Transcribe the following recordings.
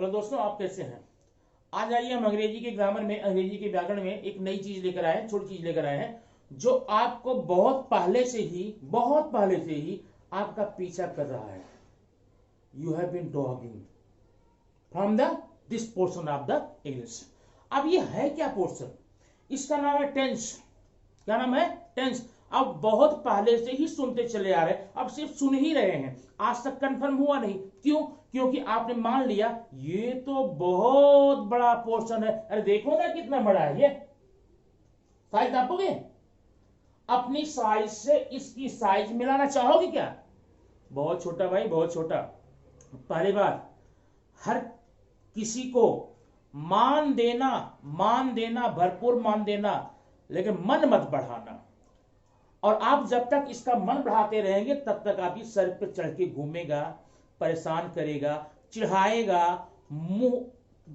Hello दोस्तों, आप कैसे हैं। आज आइए हम अंग्रेजी के ग्रामर में, अंग्रेजी के व्याकरण में एक नई चीज लेकर आए हैं, छोटी चीज लेकर आए हैं जो आपको बहुत पहले से ही आपका पीछा कर रहा है। You have been dogging from the this portion of the English. अब ये है क्या पोर्शन? इसका नाम है टेंस। क्या नाम है? टेंस। अब बहुत पहले से ही सुनते चले आ रहे हैं, अब सिर्फ सुन ही रहे हैं, आज तक कंफर्म हुआ नहीं। क्यों? क्योंकि आपने मान लिया ये तो बहुत बड़ा पोर्शन है। अरे देखो ना कितना बड़ा है ये। साइज नापोगे? अपनी साइज से इसकी साइज मिलाना चाहोगे क्या? बहुत छोटा भाई, बहुत छोटा। पहली बात, हर किसी को मान देना, भरपूर मान देना, लेकिन मन मत बढ़ाना। और आप जब तक इसका मन बढ़ाते रहेंगे तब तक आप इस सर पे चढ़ के घूमेगा, परेशान करेगा, चिढ़ाएगा, मुंह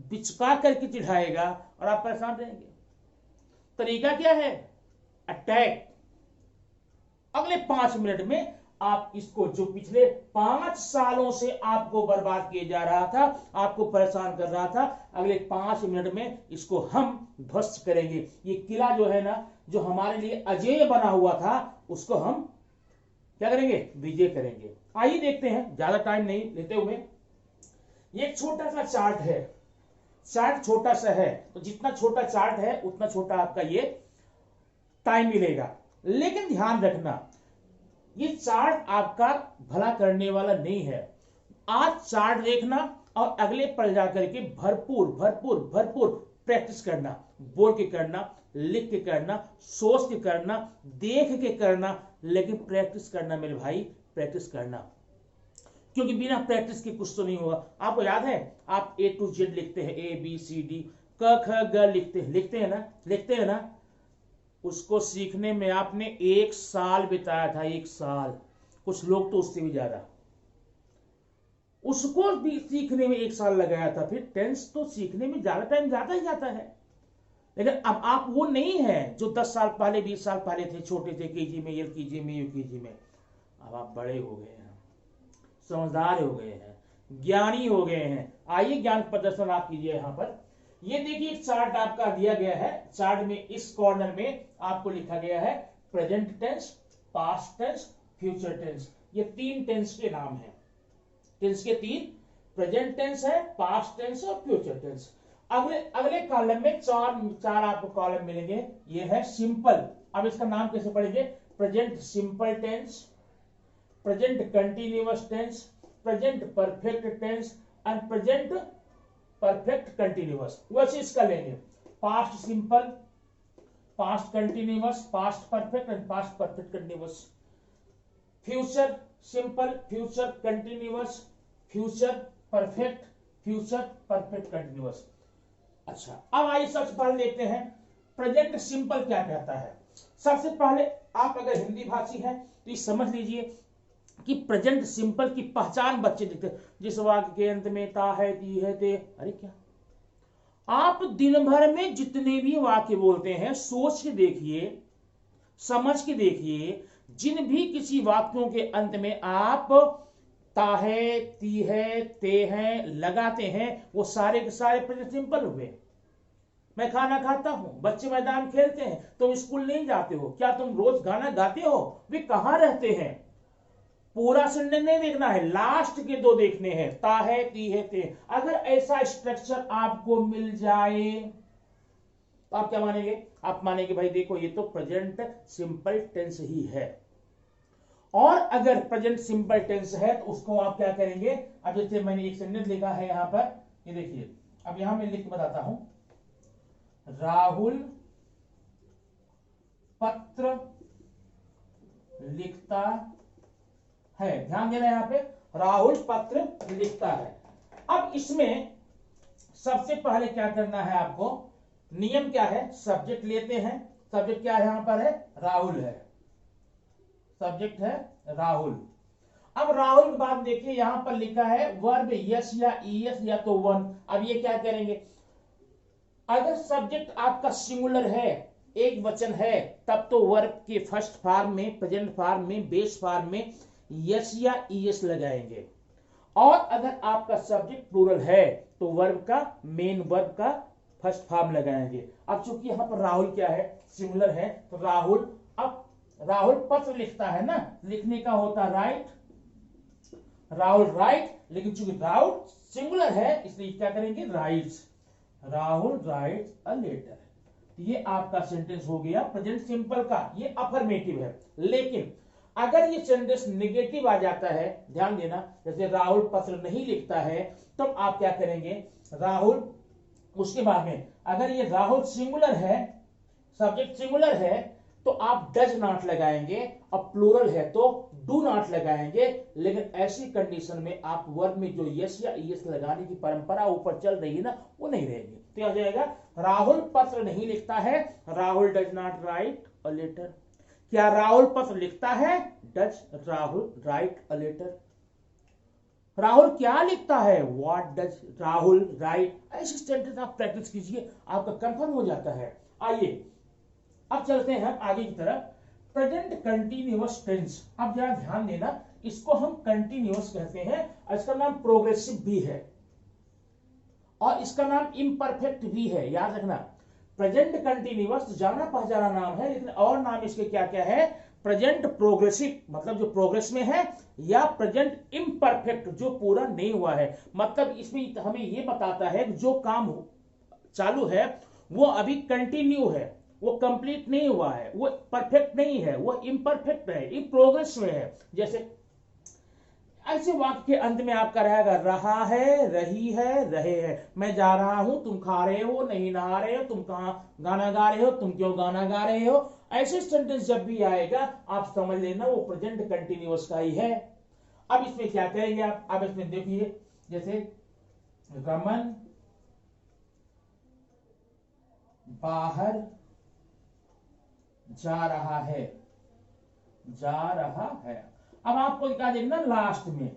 बिचका करके चिढ़ाएगा और आप परेशान रहेंगे। तरीका क्या है? अटैक। अगले 5 मिनट में आप इसको, जो पिछले 5 सालों से आपको बर्बाद किए जा रहा था, आपको परेशान कर रहा था, अगले 5 मिनट में इसको हम ध्वस्त करेंगे। ये किला जो है ना, जो हमारे लिए अजेय बना हुआ था, उसको हम क्या करेंगे? विजय करेंगे। आइए देखते हैं, ज्यादा टाइम नहीं लेते हुए। ये एक छोटा सा चार्ट है। चार्ट छोटा सा है तो जितना छोटा चार्ट है उतना छोटा आपका ये टाइम मिलेगा। लेकिन ध्यान रखना, ये चार्ट आपका भला करने वाला नहीं है। आज चार्ट देखना और अगले पल जाकर के भरपूर भरपूर भरपूर प्रैक्टिस करना। बोल के करना, लिख के करना, सोच के करना, देख के करना, लेकिन प्रैक्टिस करना मेरे भाई, प्रैक्टिस करना। क्योंकि बिना प्रैक्टिस के कुछ तो नहीं होगा। आपको याद है, आप A to Z लिखते हैं, ABCD, क ख ग लिखते हैं ना। उसको सीखने में आपने 1 साल बिताया था, 1 साल। कुछ लोग तो उससे भी ज्यादा। उसको भी सीखने में 1 साल लगाया था। फिर टेंस तो सीखने में ज्यादा टाइम जाता ही जाता है। लेकिन अब आप वो नहीं है जो 10 साल पहले, 20 साल पहले थे, छोटे थे, KG में, LKG में, UKG में। अब आप बड़े हो गए हैं, समझदार हो गए हैं, ज्ञानी हो गए हैं। आइए ज्ञान प्रदर्शन आप कीजिए। यहां पर ये देखिए, एक चार्ट आपका दिया गया है। चार्ट में इस कॉर्नर में आपको लिखा गया है present tense, past tense, future tense. ये 3 टेंस के नाम हैं। टेंस के 3, प्रेजेंट टेंस है, पास्ट टेंस और फ्यूचर टेंस। अगले कॉलम में चार आपको कॉलम मिलेंगे। ये है सिंपल। अब इसका नाम कैसे पढ़ेंगे? Present simple tense, present continuous tense, present perfect tense and present perfect continuous. वैसे इसका लेंगे past simple, past continuous, past perfect and past perfect continuous. Future simple, future continuous, future perfect, future perfect continuous. अच्छा, अब आइए सबसे पहले देखते हैं प्रेजेंट सिंपल क्या कहता है। सबसे पहले आप अगर हिंदी भाषी हैं तो ये समझ लीजिए कि प्रेजेंट सिंपल की पहचान बच्चे दिखते हैं। जिस वाक्य के अंत में ता है, ती है, ते। अरे क्या आप दिन भर में जितने भी वाक्य बोलते हैं, सोच के देखिए, समझ के देखिए, जिन भी किसी वाक्यों के अंत में आप ता है, ती है, ते है लगाते हैं, वो सारे के सारे प्रेजेंट सिंपल हुए। मैं खाना खाता हूं, बच्चे मैदान खेलते हैं, तुम स्कूल नहीं जाते हो, क्या तुम रोज गाना गाते हो? वे कहां रहते हैं? पूरा सेंटेंस नहीं देखना है, लास्ट के 2 देखने हैं, ता है, ती है, ते। अगर ऐसा स्ट्रक्चर आपको मिल जाए तो आप क्या मानेंगे? आप मानेंगे भाई देखो, ये तो प्रेजेंट सिंपल टेंस ही है। और अगर प्रेजेंट सिंपल टेंस है तो उसको आप क्या करेंगे? अब जैसे मैंने एक सेंटेंस लिखा है यहां पर, ये देखिए। अब यहां मैं लिख के बताता हूं, राहुल पत्र लिखता है। ध्यान देना, यहां पे राहुल पत्र लिखता है। अब इसमें सबसे पहले क्या करना है आपको? नियम क्या है? सब्जेक्ट लेते हैं। सब्जेक्ट क्या है? यहां पर है राहुल है, सब्जेक्ट है राहुल। अब राहुल के बाद देखिए यहां पर लिखा है वर्ब यस या ईएस या तो वन। अब ये क्या करेंगे? अगर सब्जेक्ट आपका सिंगुलर है, एक वचन है, तब तो वर्ब के फर्स्ट फॉर्म में, प्रेजेंट फॉर्म में, बेस फॉर्म में यस या ईएस लगाएंगे। और अगर आपका सब्जेक्ट प्लूरल है तो वर्ब का मेन वर्ब का फर्स्ट फॉर्म लगाएंगे। अब चूंकि यहां पर राहुल क्या है, सिंगुलर है, तो राहुल, अब राहुल पत्र लिखता है ना, लिखने का होता राइट, राहुल राइट, लेकिन चूंकि राहुल सिंगुलर है इसलिए क्या करेंगे, writes, Rahul writes a letter. ये आपका सेंटेंस हो गया प्रेजेंट सिंपल का, ये अफर्मेटिव है। लेकिन अगर ये सेंटेंस नेगेटिव आ जाता है, ध्यान देना, जैसे राहुल पत्र नहीं लिखता है, तब तो आप क्या करेंगे, राहुल, उसके बाद में अगर ये राहुल सिंगुलर है, सब्जेक्ट सिंगुलर है, तो आप डज नॉट लगाएंगे, और प्लूरल है तो डू नॉट लगाएंगे। लेकिन ऐसी कंडीशन में आप वर्ब में जो यस या ईएस लगाने की परंपरा ऊपर चल रही है ना, वो नहीं रहेगी। तो आ जाएगा राहुल पत्र नहीं लिखता है, Rahul does not write a letter. क्या राहुल पत्र लिखता है, does Rahul write a letter. Rahul क्या लिखता है, व्हाट डज राहुल राइट। ऐसे सेंटेंस आप प्रैक्टिस कीजिए, आपका कंफर्म हो जाता है। आइए अब चलते हैं हम आगे की तरफ, प्रेजेंट कंटिन्यूअस टेंस। अब जरा ध्यान देना, इसको हम कंटिन्यूअस कहते हैं, इसका नाम प्रोग्रेसिव भी है और इसका नाम इम्परफेक्ट भी है, याद रखना। प्रेजेंट कंटिन्यूअस जाना पहचाना नाम है, लेकिन और नाम इसके क्या क्या है, प्रेजेंट प्रोग्रेसिव मतलब जो प्रोग्रेस में है, या प्रेजेंट इम्परफेक्ट जो पूरा नहीं हुआ है। मतलब इसमें हमें यह बताता है कि जो काम चालू है वो अभी कंटिन्यू है, वो कंप्लीट नहीं हुआ है, वो परफेक्ट नहीं है, वो इम्परफेक्ट है, ये प्रोग्रेस में है। जैसे ऐसे वाक्य के अंत में आपका रहेगा रहा है, रही है, रहे हैं। मैं जा रहा हूं, तुम खा रहे हो, नहीं नहा रहे हो, तुम कहां गाना गा रहे हो, तुम क्यों गाना गा रहे हो। ऐसे सेंटेंस जब भी आएगा आप समझ लेना वो प्रेजेंट कंटिन्यूअस का ही है। अब इसमें क्या करेंगे आप, अब इसमें देखिए, जैसे रमन बाहर जा रहा है, जा रहा है। अब आपको क्या देखना, लास्ट में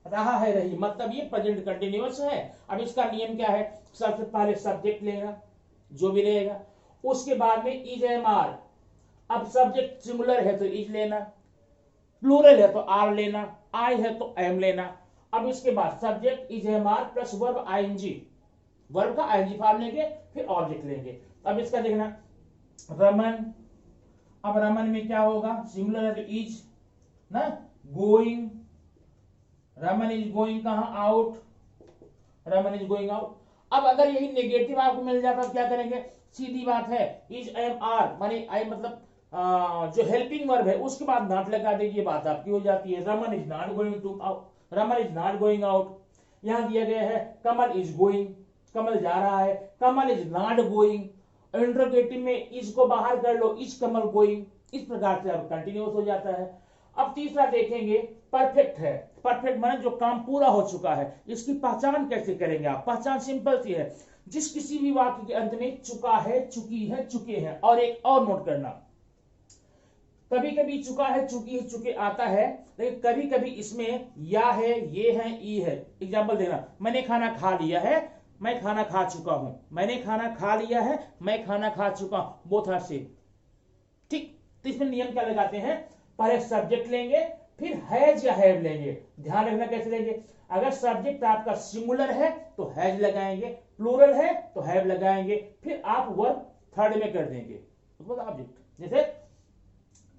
रहा है, रही, मतलब ये प्रेजेंट कंटिन्यूअस है। अब इसका नियम क्या है, सबसे पहले सब्जेक्ट लेगा जो भी रहेगा, उसके बाद में इज एम आर। अब सब्जेक्ट सिंगुलर है तो इज लेना, प्लूरल है तो आर लेना, आई है तो एम लेना। अब इसके बाद subject is am are plus verb ING, verb का आईएनजी फॉर्म लेंगे, फिर ऑब्जेक्ट लेंगे। अब इसका देखना रमन, अब रमन में क्या होगा, सिंगुलर है तो इज ना, गोइंग, रमन इज गोइंग कहां, out, Raman is going out. अब अगर यही नेगेटिव आपको मिल जाता तो क्या करेंगे, सीधी बात है, इज एम आर माने आई मतलब जो हेल्पिंग वर्ब है उसके बाद नॉट लगा देगी, बात आपकी हो जाती है। Raman is not going to out, Raman is not going out. यहां दिया गया है कमल इज गोइंग, कमल जा रहा है, कमल इज नॉट गोइंग। इंट्रोगेटिव में इज को बाहर कर लो, इज कमल गोइंग। इस प्रकार से अब कंटिन्यूअस हो जाता है। अब तीसरा देखेंगे, परफेक्ट है। परफेक्ट माने जो काम पूरा हो चुका है। इसकी पहचान कैसे करेंगे आप, पहचान सिंपल सी है, जिस किसी भी वाक्य के अंत में चुका है, चुकी है, चुके हैं। और एक और नोट करना, कभी कभी चुका है, चुकी है, चुके आता है, लेकिन कभी कभी इसमें या है, ये है, ई है। एग्जाम्पल देना, मैंने खाना खा लिया है, मैं खाना खा चुका हूं, मैंने खाना खा लिया है, मैं खाना खा चुका हूं, बोथ आर सेम। ठीक, तो इसमें नियम क्या लगाते हैं, पहले सब्जेक्ट लेंगे, फिर हैज या हैव लेंगे। ध्यान रखना कैसे लेंगे, अगर सब्जेक्ट आपका सिंगुलर है तो हैज लगाएंगे, प्लूरल है तो हैव लगाएंगे, फिर आप वर्ब थर्ड में कर देंगे ऑब्जेक्ट। जैसे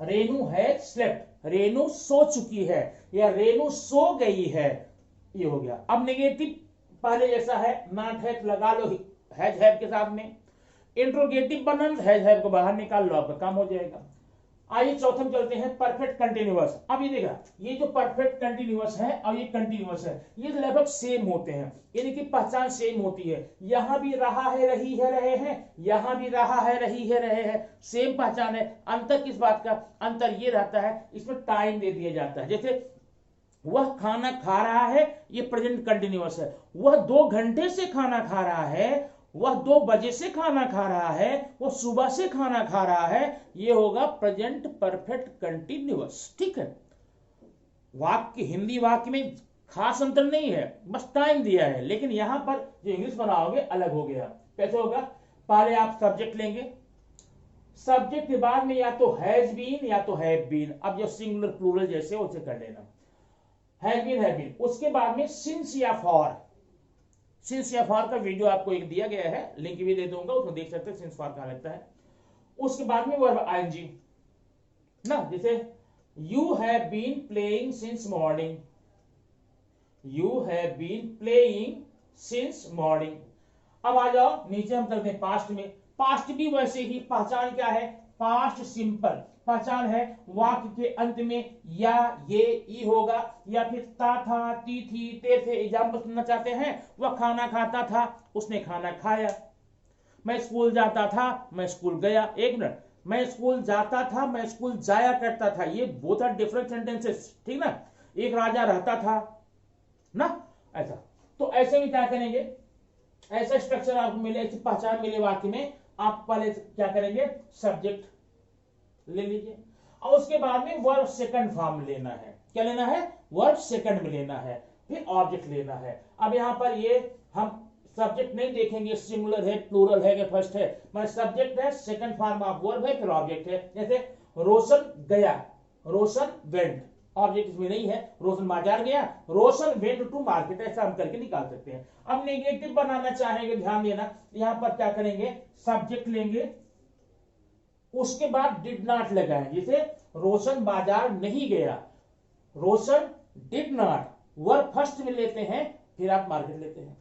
रेनू हैज स्लेप्ट, रेनू सो चुकी है या रेनू सो गई है, ये हो गया। अब नेगेटिव पहले जैसा है, नॉट है तो लगा लो हैज हैव के साथ में। इंट्रोगेटिव बनन, हैज हैव को बाहर निकाल लो, आपका काम हो जाएगा। आइए चौथे में चलते हैं, परफेक्ट कंटिन्यूअस। अब ये देखा, ये जो परफेक्ट कंटिन्यूअस है और ये कंटिन्यूअस है, ये लगभग सेम होते हैं, यानी कि पहचान सेम होती है। यहां भी रहा है, रही है, रहे हैं, यहां भी रहा है, रही है, रहे हैं, सेम पहचान है। अंतर किस बात का, अंतर ये रहता है इसमें टाइम दे दिया जाता है। जैसे वह खाना खा रहा है, ये प्रेजेंट कंटिन्यूअस है। वह 2 घंटे से खाना खा रहा है, वह 2 बजे से खाना खा रहा है, वो सुबह से खाना खा रहा है, ये होगा प्रेजेंट परफेक्ट कंटिन्यूअस। ठीक है, वाक्य हिंदी वाक्य में खास अंतर नहीं है, बस टाइम दिया है, लेकिन यहां पर जो इंग्लिश बनाओगे अलग हो गया। कैसे होगा, पहले आप सब्जेक्ट लेंगे, सब्जेक्ट के बाद में या तो हैज बीन या तो हैव बीन। अब जो सिंगुलर प्लूरल जैसे उसे कर लेना। Have been. उसके बाद में सिंस या फॉर, सिंस या फॉर का वीडियो आपको एक दिया गया है, लिंक भी दे दूंगा, उसमें देख सकते हैं सिंस फॉर कहां लगता है। उसके बाद में वर्ब आईएनजी ना, जैसे you have been playing since morning, you have been playing since morning. अब आ जाओ नीचे हम चलते हैं पास्ट में। पास्ट भी वैसे ही, पहचान क्या है, पास्ट सिंपल पहचान है, वाक्य के अंत में या ये ई होगा, या फिर ता था, ती थी, ते थे। एग्जाम्पल सुनना चाहते हैं, वह खाना खाता था, उसने खाना खाया। मैं स्कूल जाता था, मैं स्कूल गया। एक मिनट, मैं स्कूल जाता था, मैं स्कूल जाया करता था, ये बोथ आर डिफरेंट सेंटेंसेस, ठीक ना। एक राजा रहता था ना, ऐसा। तो ऐसे में क्या करेंगे, ऐसा स्ट्रक्चर आपको मिले, ऐसी पहचान मिले वाक्य में, आप पहले क्या करेंगे, सब्जेक्ट ले लीजिए, और उसके बाद में वर्ब सेकंड फॉर्म लेना है। क्या लेना है, वर्ब सेकंड में लेना है, फिर ऑब्जेक्ट लेना है। अब यहां पर ये हम सब्जेक्ट नहीं देखेंगे, सिंगुलर है, प्लूरल है, कि फर्स्ट है, मतलब सब्जेक्ट है, सेकंड फॉर्म ऑफ वर्ब है, फिर ऑब्जेक्ट है। जैसे रोशन गया, रोशन वेंट, ऑब्जेक्ट इसमें नहीं है। रोशन बाजार गया, रोशन वेंट टू मार्केट, ऐसा हम करके निकाल सकते हैं। अब नेगेटिव बनाना चाहेंगे, ध्यान देना, यहां पर क्या करेंगे, सब्जेक्ट लेंगे, उसके बाद डिड नॉट लगाएंगे। जैसे रोशन बाजार नहीं गया, रोशन डिड नॉट, वर्ब फर्स्ट में लेते हैं, फिर आप मार्केट लेते हैं,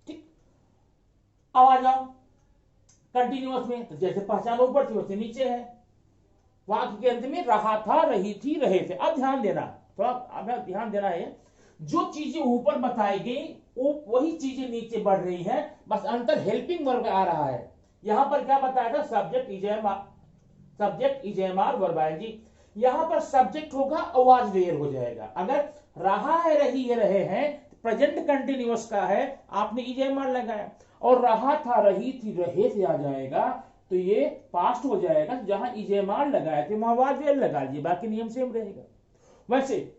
ठीक। अब आ जाओ कंटिन्यूअस में, तो जैसे पहचान ऊपर थी वैसे नीचे है, वाक्य के अंत में रहा था, रही थी, रहे थे। अब ध्यान देना, थोड़ा अब ध्यान देना है, जो चीजें ऊपर बताई गई वही चीजें नीचे बढ़ रही हैं, बस अंतर हेल्पिंग वर्ब आ रहा है। यहां पर क्या बताया था, subject is am are verb ING. यहां पर सब्जेक्ट होगा, आवाज देर हो जाएगा। अगर रहा है, रही है, रहे हैं, प्रेजेंट कंटिन्यूअस का है, आपने इज एम आर लगाया, और रहा था, रही थी, रहे से आ जाएगा, तो ये पास्ट हो जाएगा। जहां इज एम आर लगाए थे वहां आवाज देर लगा लीजिए, बाकी नियम सेम रहेगा। वैसे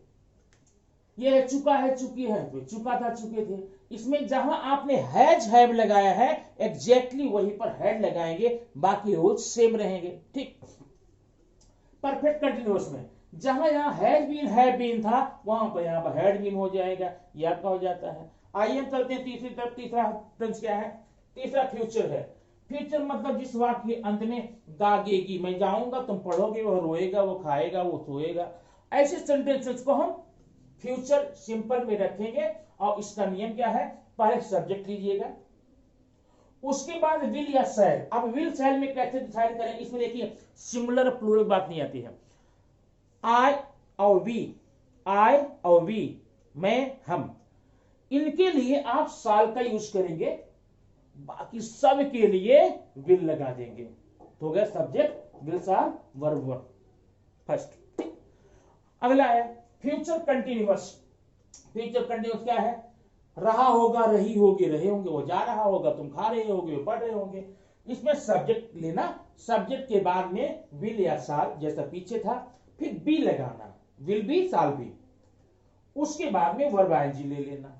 ये है चुका है, चुकी है, तो चुका था, चुके थे। इसमें जहां आपने हैज हैव लगाया है, एग्जैक्टली वहीं पर हैड लगाएंगे, बाकी रूल्स सेम रहेंगे, ठीक। परफेक्ट कंटिन्यूअस में जहां यहां हैव बीन था, वहां पर यहां पर हैड बीन हो जाएगा, ये आपका हो जाता है। आइए हम चलते हैं तीसरी तरफ। तीसरा टेंस क्या है, तीसरा फ्यूचर है। फ्यूचर मतलब जिस वाक्य के अंत में दागेगी, मैं जाऊंगा, तुम पढ़ोगे, वह रोएगा, वो खाएगा, वो सोएगा, ऐसे सेंटेंसेस को हम फ्यूचर सिंपल में रखेंगे। और इसका नियम क्या है, पहले सब्जेक्ट लीजिएगा, उसके बाद विल या शैल। अब विल शैल में कैसे डिसाइड करें, इसमें देखिए सिंगुलर प्लूरल बात नहीं आती है। आई और वी, आई और वी, मैं, हम, इनके लिए आप साल का यूज करेंगे, बाकी सब के लिए विल लगा देंगे, तो हो गया सब्जेक्ट विल साल वर्ब वर्ब फर्स्ट। अगला है फ्यूचर कंटिन्यूअस। फ्यूचर कंटिन्यूअस क्या है, रहा होगा, रही होगी, रहे होंगे, वो जा रहा होगा, तुम खा रहे होगे, वो पढ़ रहे होंगे। इसमें सब्जेक्ट लेना, सब्जेक्ट के बाद में विल या साल जैसा पीछे था, फिर बी लगाना, विल बी, साल बी, उसके बाद में वर्ब आईएनजी ले लेना,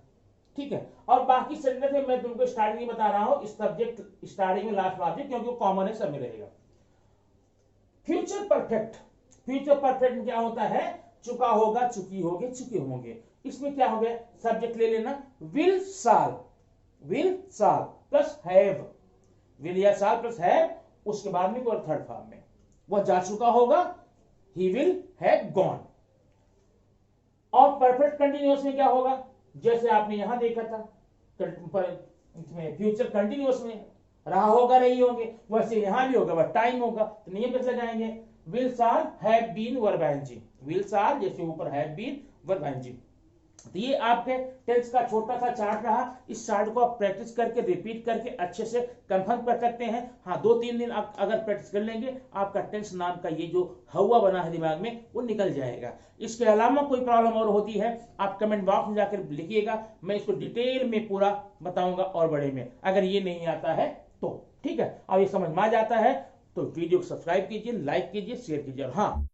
ठीक है। और बाकी सेंटेंस में मैं तुमको स्टार्टिंग में बता रहा हूं, सब्जेक्ट स्टार्टिंग में, लास्ट में, क्योंकि वो कॉमन है, सब में रहेगा। फ्यूचर परफेक्ट, फ्यूचर परफेक्ट में क्या होता है, चुका होगा, चुकी होगी, चुके होंगे। इसमें क्या हो गया, सब्जेक्ट ले लेना, विल साल प्लस हैव, विल या साल प्लस हैव, उसके बाद में कोई थर्ड फॉर्म में वह जा चुका होगा, ही विल हैव गॉन। और परफेक्ट कंटिन्यूअस में क्या होगा, जैसे आपने यहां देखा था, इसमें फ्यूचर कंटिन्यूअस में रहा होगा, रही होंगे, वैसे यहां भी होगा, बस टाइम होगा, तो नियम कैसे लगाएंगे, will shall have been verb ING, will shall जैसे ऊपर हैव बीन वर्ब आईएनजी। तो ये आपके टेंस का छोटा सा चार्ट रहा। इस चार्ट को आप प्रैक्टिस करके, रिपीट करके अच्छे से कंफर्म कर सकते हैं। हाँ, 2-3 दिन आप अगर प्रैक्टिस कर लेंगे, आपका टेंस नाम का ये जो हवा बना है दिमाग में, वो निकल जाएगा। इसके अलावा कोई प्रॉब्लम और होती है, आप कमेंट बॉक्स में जाकर लिखिएगा, मैं इसको डिटेल में पूरा बताऊंगा और बड़े में, अगर ये नहीं आता है तो, ठीक है। और ये समझ में आ जाता है तो वीडियो को सब्सक्राइब कीजिए, लाइक कीजिए, शेयर कीजिए। और हाँ,